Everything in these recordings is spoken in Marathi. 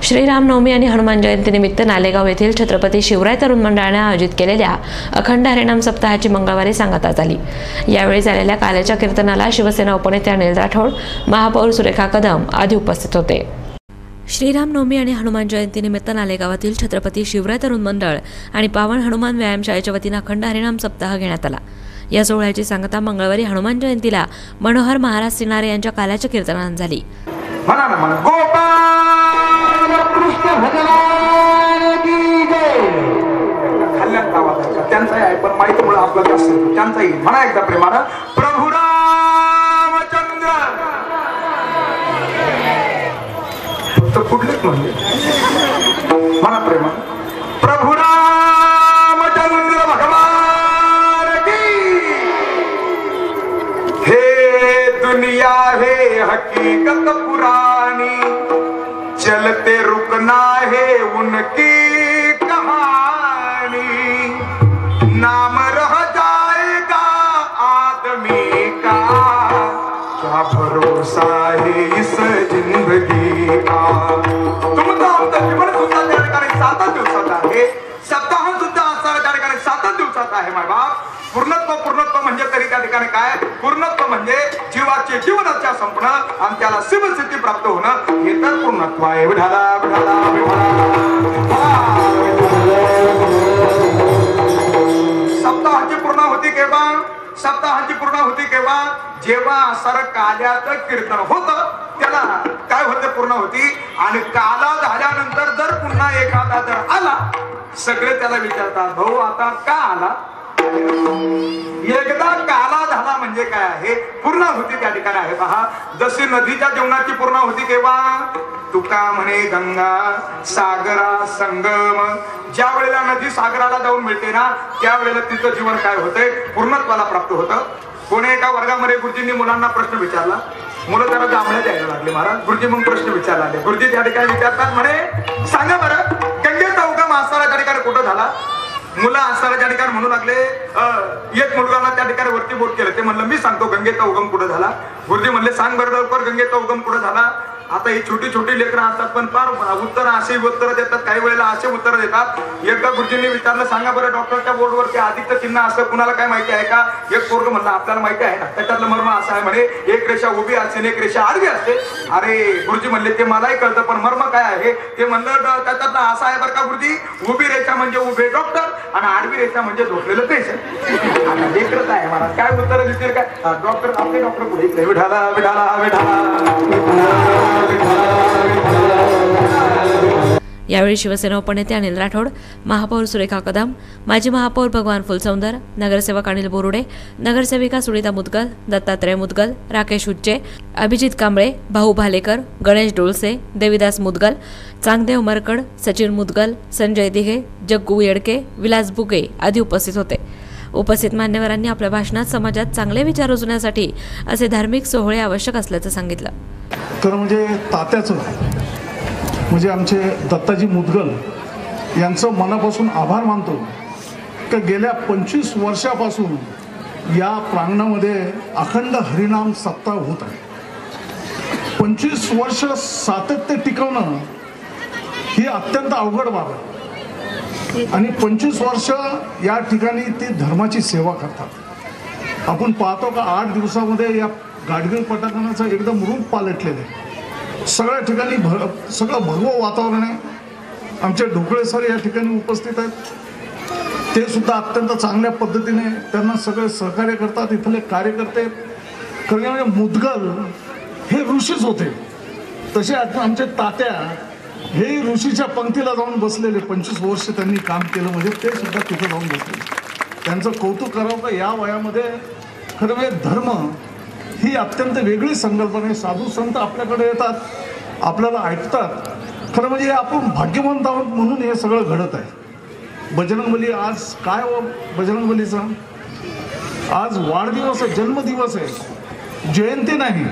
श्रीरामनवमी आणि हनुमान जयंतीनिमित्त नालेगाव येथील छत्रपती शिवराय तरुण मंडळाने आयोजित केलेल्या अखंड हरिनाम सप्ताहाची मंगळवारी सांगता झाली। यावेळी झालेल्या काल्याच्या कीर्तनाला शिवसेना उपनेते अनिल राठोड, महापौर सुरेखा कदम आदी उपस्थित होते। श्रीरामनवमी आणि हनुमान जयंतीनिमित्त नालेगावातील छत्रपती शिवराय तरुण मंडळ आणि पावन हनुमान व्यायामशाळेच्या वतीने अखंड हरिनाम सप्ताह घेण्यात आला। या सोहळ्याची सांगता मंगळवारी हनुमान जयंतीला मनोहर महाराज सिनारे यांच्या काल्याच्या कीर्तनाने झाली। त्यांचा आहे पण माहितीमुळे आपलं जास्त त्यांचा येईल म्हणा एकदा प्रेमानं प्रभू रामचंद्र फक्त कुठलेच म्हणजे म्हणा प्रेमा प्रभू रामचंद्र भगवान की हे दुनिया है हकीकत पुरानी चलते रुकना है उनकी नाम रह जाएगा आदमी का क्या भरोसा है इस जिंदगी का। तुमचं आमचं जीवन सुद्धा त्या ठिकाणी 7 दिवसात आहे, सप्ताह सुद्धा असा त्या ठिकाणी 7 दिवसात आहे। माय बाप पूर्णत्व म्हणजे तरी त्या ठिकाणी काय पूर्णत्व म्हणजे जीवाचे जीवनाच्या संपणं आणि त्याला शिवसिद्धी प्राप्त होणं हे तर पूर्णत्व आहे। विठाला विठाला विठाला सप्ताहाची पूर्ण होती केव्हा जेव्हा सर काल्याचं कीर्तन होतं त्याला काय होते पूर्ण होती। आणि काला झाल्यानंतर जर पुन्हा एखादा जर आला सगळे त्याला विचारतात भाऊ आता का आला। एकदा काला झाला म्हणजे काय आहे पूर्ण होती त्या ठिकाणी आहे। पहा जशी नदीच्या जीवनाची पूर्ण होती केव्हा तुका म्हणे गंगा सागरा संगम ज्या वेळेला नदी सागराला जाऊन मिळते ना त्यावेळेला तिचं जीवन काय होतंय पूर्णत्वाला प्राप्त होतं। कोणी एका वर्गामध्ये गुरुजींनी मुलांना प्रश्न विचारला, मुलं जरा जांभळ्या द्यायला लागले। महाराज गुरुजी मग प्रश्न विचारला, गुरुजी त्या ठिकाणी विचारतात म्हणे सांगा बरं गंगेचा उगम आसारा त्या ठिकाणी कुठं झाला। मुलं आसारा त्या ठिकाणी म्हणू लागले, एक मुलगाला त्या ठिकाणी वरती बोट केलं, ते म्हणलं मी सांगतो गंगेचा उगम कुठं झाला। गुरुजी म्हणले सांग बरं लवकर गंगेचा उगम कुठं झाला। आता ही छोटी छोटी लेकरं असतात पण फार उत्तर असे उत्तर देतात, काही वेळेला असे उत्तर देतात। एकदा गुरुजींनी विचारलं सांगा बरं डॉक्टरच्या बोर्डवरती अधिकचं चिन्ह असं कुणाला काय माहिती आहे का। एक पोरग म्हणलं आपल्याला माहिती आहे ना, त्याच्यातलं मर्म असं आहे म्हणे एक रेषा उभी असते आणि एक रेषा आडवी असते। अरे गुरुजी म्हणले ते मलाही कळतं पण मर्म काय आहे ते म्हणलं त्याच्यातलं असं आहे बरं का गुरुजी, उभी रेषा म्हणजे उभे डॉक्टर आणि आडवी रेषा म्हणजे झोपलेलं पेशंट। आता लेकरच आहे मला काय उत्तर देतील काय डॉक्टर आपले डॉक्टर पुढे विठाला विठाला विठाला। यावेळी शिवसेना उपनेते अनिल राठोड, महापौर सुरेखा कदम, माजी महापौर भगवान फुलसौंदर, नगरसेवक अनिल बोरुडे, नगरसेविका सुनीता मुदगल, दत्तात्रय मुदगल, राकेश उच्चे, अभिजित कांबळे, भाऊ भालेकर, गणेश डोळसे, देविदास मुदगल, चांगदेव मरकड, सचिन मुदगल, संजय दिघे, जग्गू येडके, विलास बुगे आदी उपस्थित होते। उपस्थित मान्यवरांनी आपल्या भाषणात समाजात चांगले विचार रुजवण्यासाठी असे धार्मिक सोहळे आवश्यक असल्याचं सांगितलं। तर म्हणजे तात्याचं म्हणजे आमचे दत्ताजी मुदगल यांचं मनापासून आभार मानतो की गेल्या 25 वर्षापासून या प्रांगणामध्ये अखंड हरिनाम सप्ताह होत आहे। 25 वर्ष सातत्य टिकवणं ही अत्यंत अवघड बाब आहे आणि 25 वर्ष या ठिकाणी ती धर्माची सेवा करतात। आपण पाहतो का 8 दिवसामध्ये या गाडगीळ पटांगणाचं एकदम रूप पालटलेलं आहे। सगळ्या ठिकाणी सगळं भगवं वातावरण आहे। आमचे ढोकळे सर या ठिकाणी उपस्थित आहेत, ते सुद्धा अत्यंत चांगल्या पद्धतीने त्यांना सगळे सहकार्य करतात। इथले कार्यकर्ते म्हणजे मुदगल हे ऋषीच होते, तसे आमचे तात्या हे ऋषीच्या पंक्तीला जाऊन बसलेले 25 वर्ष त्यांनी काम केलं म्हणजे ते सुद्धा तिथे जाऊन बसले। त्यांचं कौतुक करावं का या वयामध्ये खरं म्हणजे धर्म ही अत्यंत वेगळी संकल्पना आहे। साधू संत आपल्याकडे येतात, आपल्याला ऐकतात, खरं म्हणजे आपण भाग्यवंत आहोत म्हणून हे सगळं घडत आहे। बजरंगबली आज काय बजरंगबलीचा आज वाढदिवस आहे, जन्मदिवस आहे, जयंती नाही,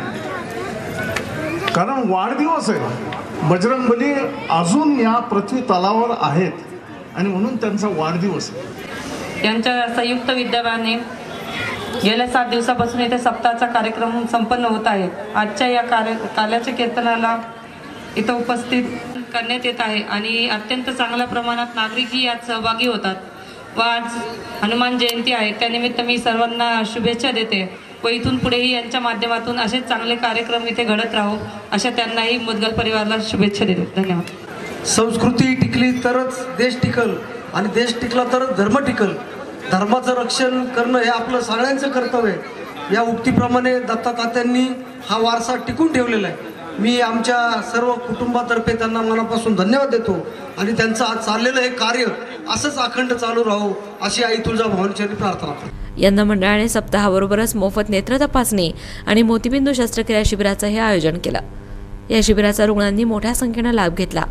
कारण वाढदिवस आहे। बजरंगबली अजून या पृथ्वी तलावर आहेत आणि म्हणून त्यांचा वाढदिवस आहे। यांच्या संयुक्त विद्यमाने गेल्या 7 दिवसापासून इथे सप्ताहाचा कार्यक्रम संपन्न होत आहे। आजच्या या काल्याच्या कीर्तनाला इथं उपस्थित करण्यात येत आहे आणि अत्यंत चांगल्या प्रमाणात नागरिकही यात सहभागी होतात. व आज हनुमान जयंती आहे, त्यानिमित्त मी सर्वांना शुभेच्छा देते व इथून पुढेही यांच्या माध्यमातून असेच चांगले कार्यक्रम इथे घडत राहू अशा त्यांनाही मुदगल परिवाराला शुभेच्छा देते. धन्यवाद. संस्कृती टिकली तरच देश टिकल आणि देश टिकला तरच धर्म टिकल. धर्माचं रक्षण करणं हे आपलं सगळ्यांचं कर्तव्य आहे. या उक्तीप्रमाणे दत्ता तात्यांनी हा वारसा टिकून ठेवलेला आहे. मी आमच्या सर्व कुटुंबातर्फे त्यांना मनापासून धन्यवाद देतो आणि त्यांचं आज चाललेलं हे कार्य असंच अखंड चालू राहो अशी आई तुळजाभवानीचरणी प्रार्थना करतो. यंदा मंडळाने सप्ताहाबरोबरच मोफत नेत्र तपासणी आणि मोतीबिंदू शस्त्रक्रिया शिबिराचंही आयोजन केलं. या शिबिराचा रुग्णांनी मोठ्या संख्येनं लाभ घेतला.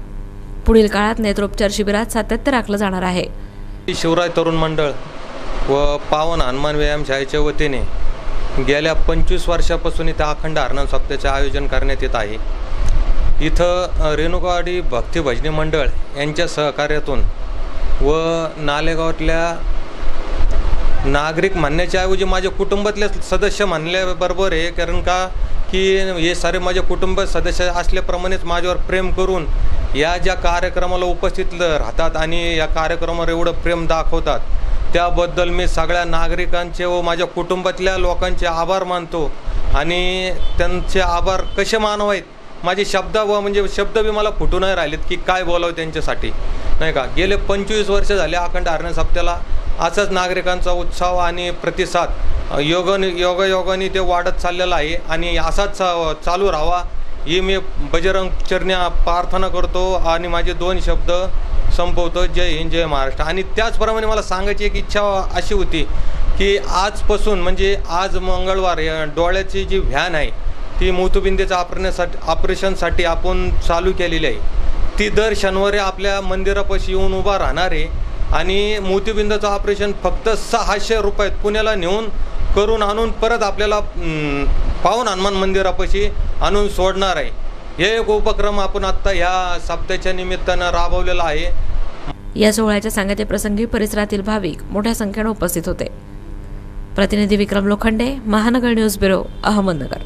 पुढील काळात नेत्रोपचार शिबिरात सातत्य राखलं जाणार आहे. शिवराय तरुण मंडळ व पावन हनुमान व्यायामशाळेच्या वतीने गेल्या 25 वर्षापासून इथं अखंड हरनाम सप्ताहाचे आयोजन करण्यात येत आहे. इथं रेणुकावाडी भक्ती भजनी मंडळ यांच्या सहकार्यातून व नालेगावातल्या नागरिक म्हणण्याच्या ऐवजी माझ्या कुटुंबातले सदस्य म्हणल्याबरोबर आहे, कारण का की हे सारे माझे कुटुंब सदस्य असल्याप्रमाणेच माझ्यावर प्रेम करून या ज्या कार्यक्रमाला उपस्थित राहतात आणि या कार्यक्रमावर एवढं प्रेम दाखवतात, त्याबद्दल मी सगळ्या नागरिकांचे व माझ्या कुटुंबातल्या लोकांचे आभार मानतो. आणि त्यांचे आभार कसे मानवायत माझे शब्द बी मला फुटून नाही राहिलेत की काय बोलावं त्यांच्यासाठी, नाही का. गेले 25 वर्ष झाले अखंड हरनाम सप्त्याला असाच नागरिकांचा उत्साह आणि प्रतिसाद योगायोगाने ते वाढत चाललेला आहे आणि असाच चालू राहावा ही मी बजरंग चरणी प्रार्थना करतो आणि माझे 2 शब्द संपवतो. जय हिंद, जय महाराष्ट्र. आणि त्याचप्रमाणे मला सांगायची एक इच्छा अशी होती की आजपासून म्हणजे आज मंगळवार डोळ्याची जी व्हॅन आहे ती मोतीबिंदूच्या ऑपरेशनसाठी आपण चालू केलेली आहे. ती दर शनिवारी आपल्या मंदिरापाशी येऊन उभा राहणार आहे आणि मोतीबिंदूचं ऑपरेशन फक्त 600 रुपयात पुण्याला नेऊन करून आणून परत आपल्याला पावन हनुमान मंदिरापाशी आणून सोडणार आहे. हे एक उपक्रम आपण आत्ता ह्या सप्ताहाच्या निमित्तानं राबवलेला आहे. या सोहळ्याच्या सांगते प्रसंगी परिसरातील भाविक मोठ्या संख्येने उपस्थित होते. प्रतिनिधी विक्रम लोखंडे, महानगर न्यूज ब्युरो, अहमदनगर.